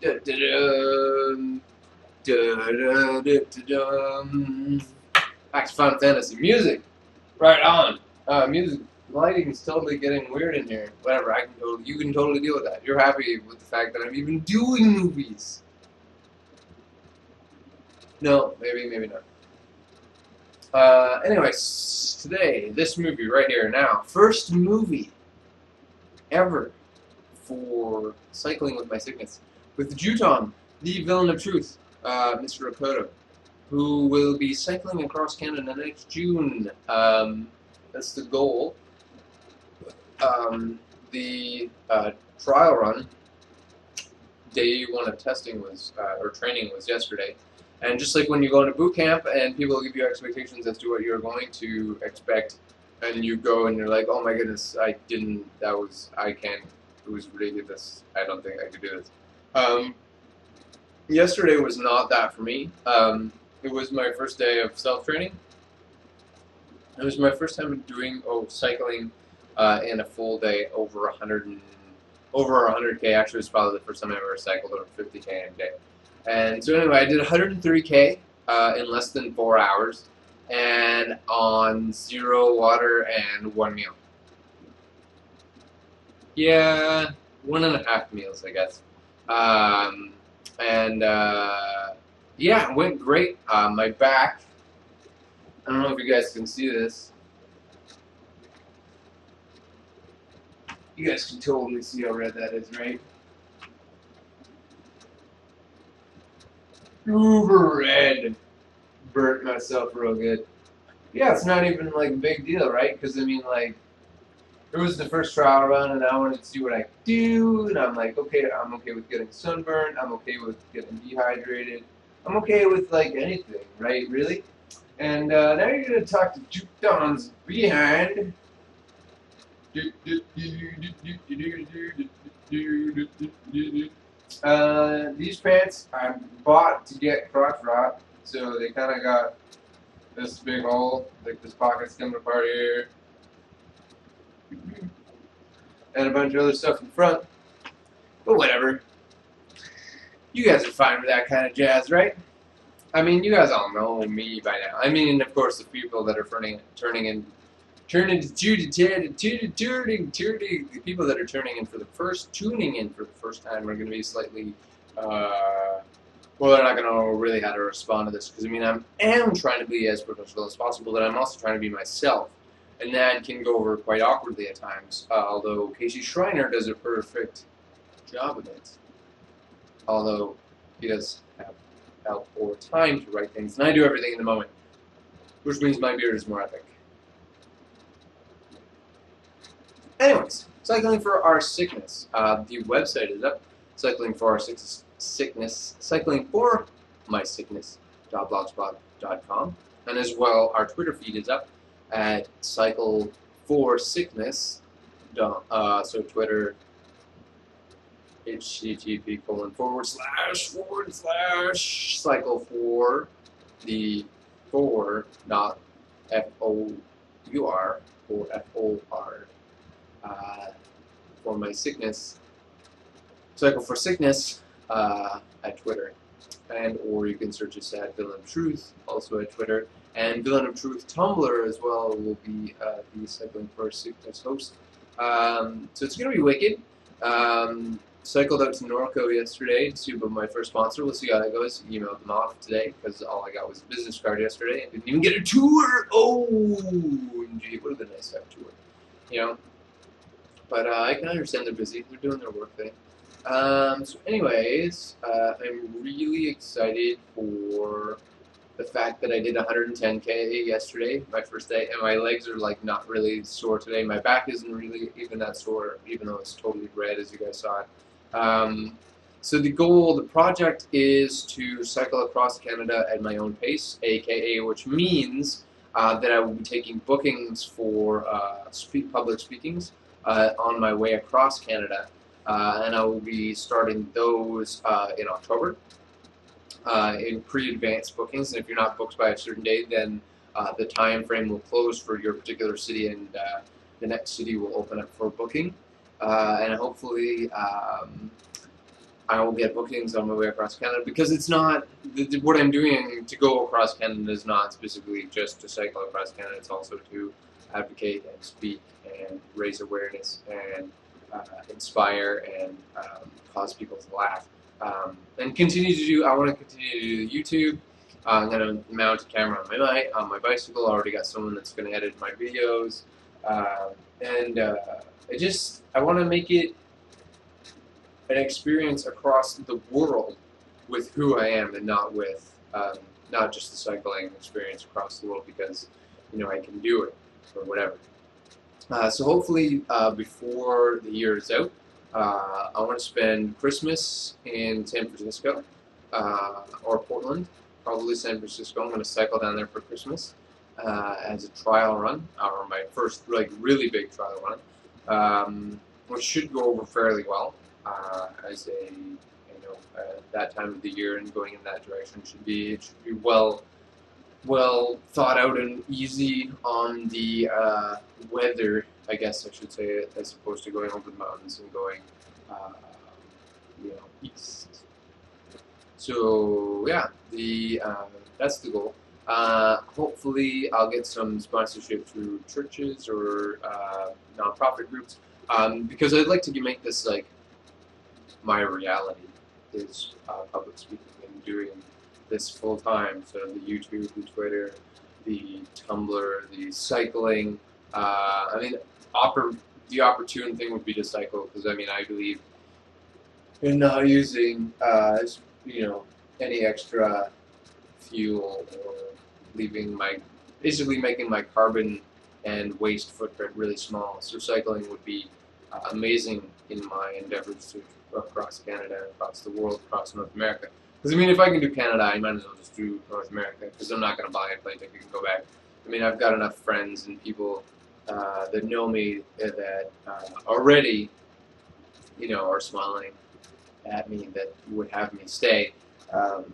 Da-da-dum, da-da-da-da-dum. Back to Final Fantasy music. Right on. Music lighting is totally getting weird in here. Whatever. You can totally deal with that. You're happy with the fact that I'm even doing movies. No, maybe not. Anyways, today, this movie right here now, first movie ever for cycling with my sickness, with Juton, the villain of truth, Mr. Rakoto, who will be cycling across Canada next June. That's the goal. The trial run, day one of testing was, or training was yesterday. And just like when you go into boot camp and people give you expectations as to what you're going to expect, and you go and you're like, oh my goodness, I can't, it was ridiculous, I don't think I could do this. Yesterday was not that for me. It was my first day of self-training. It was my first time doing cycling in a full day over 100K. Actually, it was probably the first time I ever cycled over 50K in a day. And so anyway, I did 103K in less than 4 hours, and on 0 water and 1 meal. Yeah, 1.5 meals, I guess. Yeah, it went great. My back, I don't know if you guys can see this. You guys can totally see how red that is, right? Uber red. Burnt myself real good. Yeah, it's not even like a big deal, right? Because I mean, like, it was the first trial run, and I wanted to see what I could do. And I'm like, okay, I'm okay with getting sunburned. I'm okay with getting dehydrated. I'm okay with like anything, right? Really. And now you're gonna talk to Juton's behind. These pants I bought to get crotch rot, so they kind of got this big hole, like this pocket's coming apart here, and a bunch of other stuff in front. But whatever. You guys are fine with that kind of jazz, right? I mean, you guys all know me by now. I mean, of course, the people that are turning the people that are tuning in for the first time are going to be slightly, well, they're not going to know really how to respond to this, because I mean, I am trying to be as professional as possible, but I'm also trying to be myself, and that can go over quite awkwardly at times, although Casey Schreiner does a perfect job of it, although he does have help or time to write things, and I do everything in the moment, which means my beard is more epic. Anyways, cycling for our sickness. The website is up. Cycling for our sickness. Cycling for my sickness.blogspot.com, and as well, our Twitter feed is up at cycle for sickness. So Twitter, http:// cycle for the 4 dot FOUR or FOR. For my sickness, cycle for sickness at Twitter, and or you can search us at Villain of Truth, also at Twitter, and Villain of Truth Tumblr as well will be the cycling for sickness host. So it's gonna be wicked. Cycled out to Norco yesterday to see about my first sponsor. We'll see how that goes. Emailed them off today because all I got was a business card yesterday. I didn't even get a tour. Oh, gee, it would have been nice to have a tour, you know. But I can understand they're busy. They're doing their work thing. So anyways, I'm really excited for the fact that I did 110K yesterday, my first day, and my legs are like not really sore today. My back isn't really even that sore, even though it's totally red, as you guys saw it. So the project is to cycle across Canada at my own pace, aka which means that I will be taking bookings for public speakings on my way across Canada, and I will be starting those in October in pre-advanced bookings. And if you're not booked by a certain date, then the time frame will close for your particular city, and the next city will open up for booking. And hopefully I will get bookings on my way across Canada, because it's not, what I'm doing to go across Canada is not specifically just to cycle across Canada, it's also to advocate and speak and raise awareness and inspire and cause people to laugh. And continue to do, I want to continue to do YouTube. I'm going to mount a camera on my bicycle. I already got someone that's going to edit my videos. I want to make it an experience across the world with who I am, and not with not just the cycling experience across the world, because I can do it or whatever. So hopefully before the year is out, I want to spend Christmas in San Francisco or Portland, probably San Francisco. I'm going to cycle down there for Christmas as a trial run, or my first really big trial run, which should go over fairly well. As that time of the year and going in that direction should be well thought out and easy on the weather, I guess I should say, as opposed to going over the mountains and going east. So yeah, that's the goal. Hopefully I'll get some sponsorship through churches or nonprofit groups, because I'd like to make this my reality is public speaking and doing this full time. So the YouTube, the Twitter, the Tumblr, the cycling. The opportune thing would be to cycle, because I believe in not using any extra fuel, or basically making my carbon and waste footprint really small. So cycling would be amazing in my endeavors to across Canada, across the world, across North America. Because if I can do Canada, I might as well just do North America, because I'm not going to buy a plane ticket and go back. I've got enough friends and people that know me that already, are smiling at me, that would have me stay on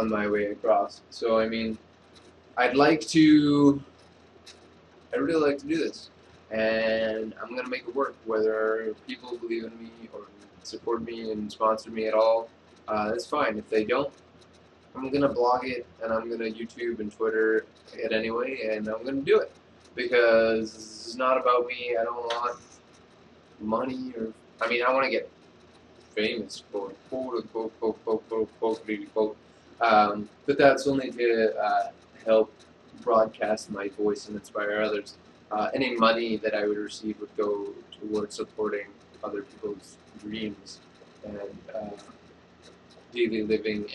my way across. So I'd really like to do this, and I'm gonna make it work. Whether people believe in me or support me and sponsor me at all, that's fine. If they don't, I'm gonna blog it, and I'm gonna YouTube and Twitter it anyway, and I'm gonna do it, because this is not about me. I don't want money, or I want to get famous, quote unquote, quote. But that's only to help broadcast my voice and inspire others. Any money that I would receive would go towards supporting other people's dreams and daily living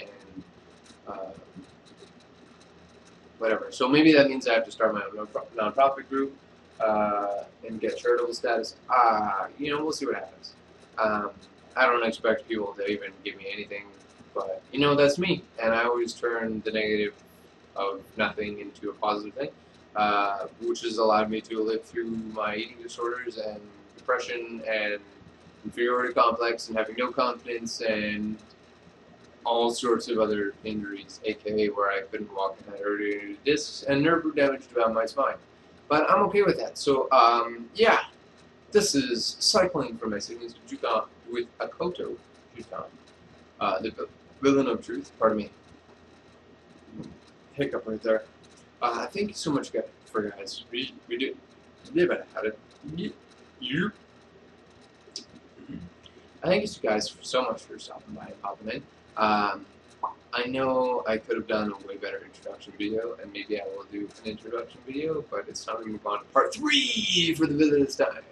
and whatever. So maybe that means I have to start my own nonprofit group and get charitable status. We'll see what happens. I don't expect people to even give me anything, but that's me, and I always turn the negative of nothing into a positive thing, which has allowed me to live through my eating disorders and depression and inferiority complex and having no confidence and all sorts of other injuries, aka where I couldn't walk and had herniated discs and nerve root damage to my spine. But I'm okay with that. So yeah, this is Cycling for My Sickness with Akoto Jutan, the villain of truth. Pardon me. Hiccup right there. Thank you so much, guys. We did better at it. You. I thank you guys so much for stopping by and popping in. I know I could have done a way better introduction video, and maybe I will do an introduction video, but it's time to move on to part 3 for the Villainous time.